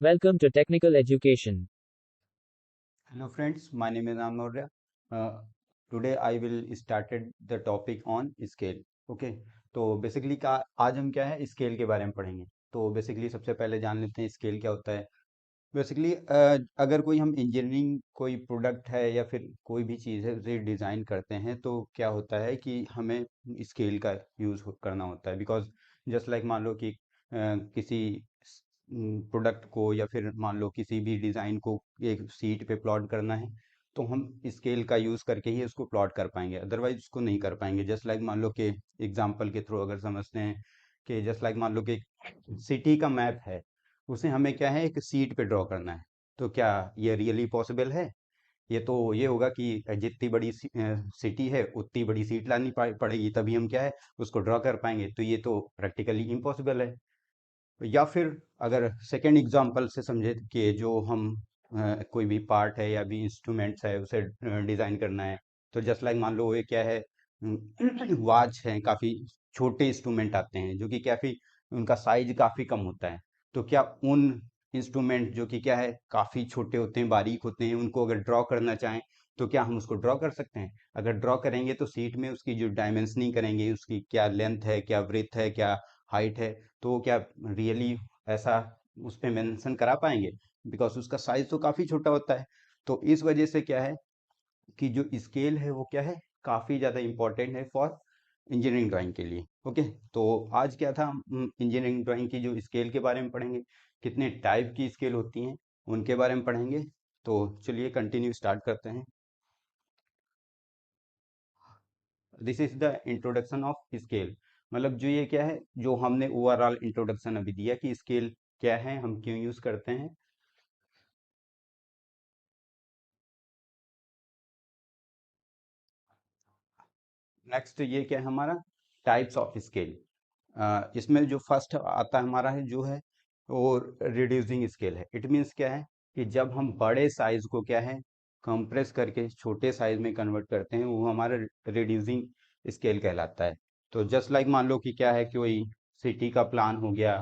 Welcome to Technical Education. Hello friends, my name is Ram Maurya. Today I will started the topic on scale. Okay, तो basically का आज हम क्या है scale के बारे में पढ़ेंगे। तो बेसिकली सबसे पहले जान लेते हैं स्केल क्या होता है। बेसिकली अगर कोई हम इंजीनियरिंग कोई प्रोडक्ट है या फिर कोई भी चीज़ है उसे डिज़ाइन करते हैं तो क्या होता है कि हमें स्केल का यूज़ करना होता है बिकॉज जस्ट लाइक मान लो कि किसी प्रोडक्ट को या फिर मान लो किसी भी डिज़ाइन को एक सीट पे प्लॉट करना है तो हम स्केल का यूज़ करके ही उसको प्लॉट कर पाएंगे, अदरवाइज उसको नहीं कर पाएंगे। जस्ट लाइक मान लो कि एग्जांपल के थ्रू अगर समझते हैं कि जस्ट लाइक मान लो कि सिटी का मैप है, उसे हमें क्या है एक सीट पे ड्रॉ करना है। तो क्या ये रियली पॉसिबल है? ये तो ये होगा कि जितनी बड़ी सिटी है उतनी बड़ी सीट लानी पड़ेगी तभी हम क्या है उसको ड्रॉ कर पाएंगे, तो ये तो प्रैक्टिकली इम्पॉसिबल है। या फिर अगर सेकेंड एग्जांपल से समझे कि जो हम कोई भी पार्ट है या भी इंस्ट्रूमेंट्स है उसे डिजाइन करना है, तो जस्ट लाइक मान लो ये क्या है वॉच है, काफी छोटे इंस्ट्रूमेंट आते हैं जो कि काफी उनका साइज काफी कम होता है। तो क्या उन इंस्ट्रूमेंट जो कि क्या है काफी छोटे होते हैं बारीक होते हैं उनको अगर ड्रॉ करना चाहें तो क्या हम उसको ड्रॉ कर सकते हैं? अगर ड्रॉ करेंगे तो सीट में उसकी जो डायमेंशनिंग करेंगे उसकी क्या लेंथ है क्या ब्रेथ है क्या हाइट है, तो क्या रियली ऐसा उस पे मेंशन करा पाएंगे? बिकॉज उसका साइज तो काफी छोटा होता है। तो इस वजह से क्या है कि जो स्केल है वो क्या है काफी ज्यादा इंपॉर्टेंट है फॉर इंजीनियरिंग ड्राइंग के लिए। ओके, तो आज क्या था इंजीनियरिंग ड्राइंग की जो स्केल के बारे में पढ़ेंगे, कितने टाइप की स्केल होती हैं उनके बारे में पढ़ेंगे। तो चलिए कंटिन्यू स्टार्ट करते हैं। This is the introduction of scale. मतलब जो ये क्या है जो हमने ओवरऑल इंट्रोडक्शन अभी दिया कि स्केल क्या है हम क्यों यूज करते हैं। नेक्स्ट ये क्या है हमारा टाइप्स ऑफ स्केल। इसमें जो फर्स्ट आता है हमारा है जो है वो रिड्यूसिंग स्केल है। इट मीन्स क्या है कि जब हम बड़े साइज को क्या है कंप्रेस करके छोटे साइज में कन्वर्ट करते हैं वो हमारा रिड्यूसिंग स्केल कहलाता है। तो जस्ट लाइक मान लो कि क्या है कि कोई सिटी का प्लान हो गया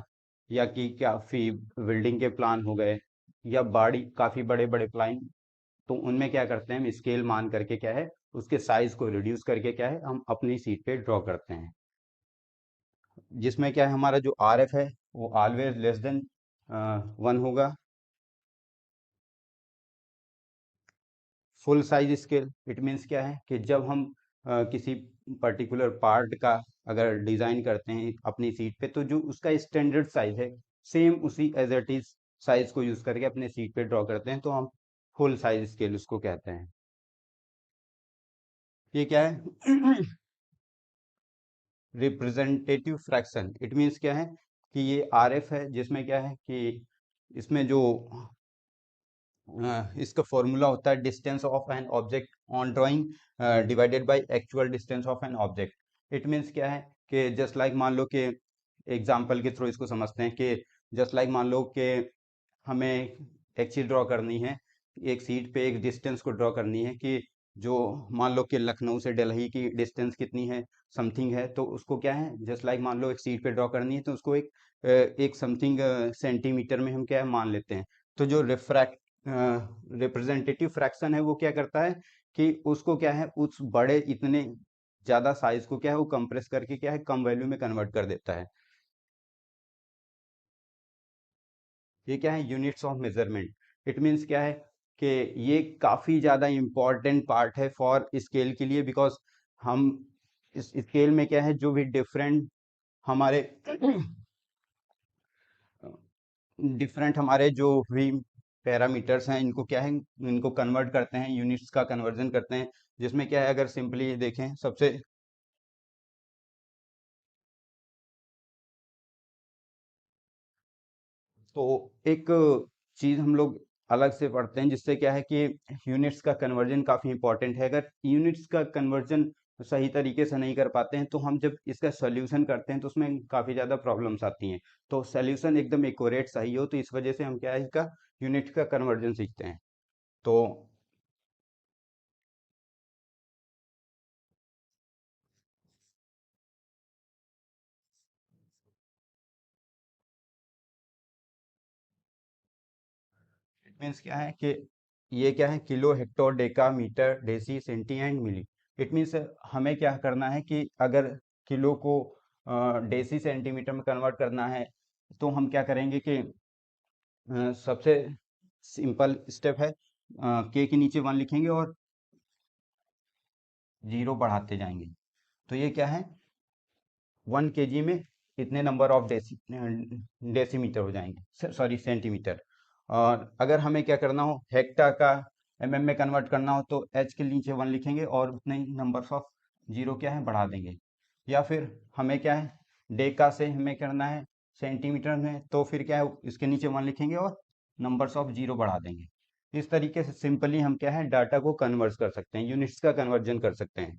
या कि क्या फी बिल्डिंग के प्लान हो गए या बड़ी काफी बड़े बड़े प्लान, तो उनमें क्या करते हैं हम स्केल मान करके क्या है उसके साइज को रिड्यूस करके क्या है हम अपनी सीट पे ड्रॉ करते हैं। जिसमें क्या है हमारा जो आर एफ है वो ऑलवेज लेस देन 1 होगा। Full size scale it means क्या है कि जब हम किसी पर्टिकुलर पार्ट का अगर डिजाइन करते हैं अपनी सीट पे तो जो उसका स्टैंडर्ड साइज है सेम उसी एज इट इज साइज को यूज करके अपने सीट पे ड्रॉ करते हैं तो हम फुल साइज स्केल उसको कहते हैं। ये क्या है रिप्रेजेंटेटिव फ्रैक्शन। इट मीन्स क्या है कि ये आर एफ है जिसमें क्या है कि इसमें जो इसका फॉर्मूला होता है distance of an object on drawing divided by actual distance of an object. It means क्या है कि जस्ट लाइक मान लो कि एग्जांपल के थ्रू इसको समझते हैं कि जस्ट लाइक मान लो कि हमें एक चीज ड्रॉ करनी है, एक सीट पे एक डिस्टेंस को ड्रॉ करनी है कि जो मान लो कि लखनऊ से दिल्ली की डिस्टेंस कितनी है समथिंग है, तो उसको क्या है जस्ट लाइक मान लो एक सीट पे ड्रॉ करनी है तो उसको एक समथिंग सेंटीमीटर में हम क्या है मान लेते हैं। तो जो रिप्रेजेंटेटिव फ्रैक्शन है वो क्या करता है कि उसको क्या है उस बड़े इतने ज्यादा साइज को क्या है वो कंप्रेस करके क्या है कम वैल्यू में कन्वर्ट कर देता है। ये क्या है units of measurement. It means क्या है कि ये काफी ज्यादा इंपॉर्टेंट पार्ट है फॉर स्केल के लिए बिकॉज हम इस स्केल में क्या है जो भी डिफरेंट हमारे डिफरेंट हमारे जो भी पैरामीटर्स हैं इनको क्या है इनको कन्वर्ट करते हैं यूनिट्स का कन्वर्जन करते हैं। जिसमें क्या है अगर सिंपली देखें सबसे तो एक चीज हम लोग अलग से पढ़ते हैं जिससे क्या है कि यूनिट्स का कन्वर्जन काफी इंपॉर्टेंट है। अगर यूनिट्स का कन्वर्जन सही तरीके से नहीं कर पाते हैं तो हम जब इसका सोल्यूशन करते हैं तो उसमें काफी ज्यादा प्रॉब्लम्स आती हैं। तो सोल्यूशन एकदम एक्यूरेट सही हो तो इस वजह से हम क्या है इसका यूनिट का कन्वर्जन सीखते हैं। तो मीन्स क्या है कि ये क्या है, kilo, hecto, deca, metre, deci, centi and milli. It means हमें क्या करना है कि अगर किलो को डेसी सेंटीमीटर में कन्वर्ट करना है तो हम क्या करेंगे कि सबसे सिंपल स्टेप है, के के नीचे 1 लिखेंगे और 0 बढ़ाते जाएंगे। तो ये क्या है, 1 kg में इतने नंबर ऑफ डेसीमीटर हो जाएंगे, सॉरी सेंटीमीटर। और अगर हमें क्या करना हो, हेक्टा का एमएम में कन्वर्ट करना हो तो एच के नीचे 1 लिखेंगे और उतने ही नंबर्स ऑफ जीरो क्या है बढ़ा देंगे। या फिर हमें क्या है, डेका से हमें करना है सेंटीमीटर में, तो फिर क्या है, इसके नीचे 1 लिखेंगे और नंबर्स ऑफ जीरो बढ़ा देंगे। इस तरीके से सिंपली हम क्या है, डाटा को कन्वर्ट कर सकते हैं, यूनिट्स का कन्वर्जन कर सकते हैं।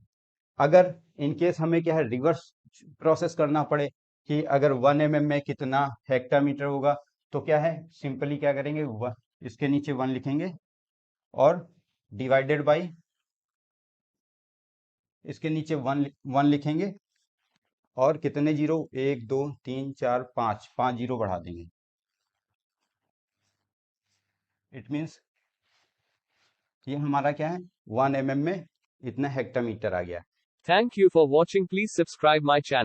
अगर इन केस हमें क्या है, रिवर्स प्रोसेस करना पड़े कि अगर 1 mm में कितना हेक्टामीटर होगा, तो क्या है, सिंपली क्या करेंगे, इसके नीचे 1 लिखेंगे और डिवाइडेड बाई, इसके नीचे 1 लिखेंगे और कितने जीरो, 1 2 3 4 5, 5 जीरो बढ़ा देंगे। इट मीन्स ये हमारा क्या है, 1 mm में इतना हेक्टामीटर आ गया। Thank you for watching. Please subscribe my channel.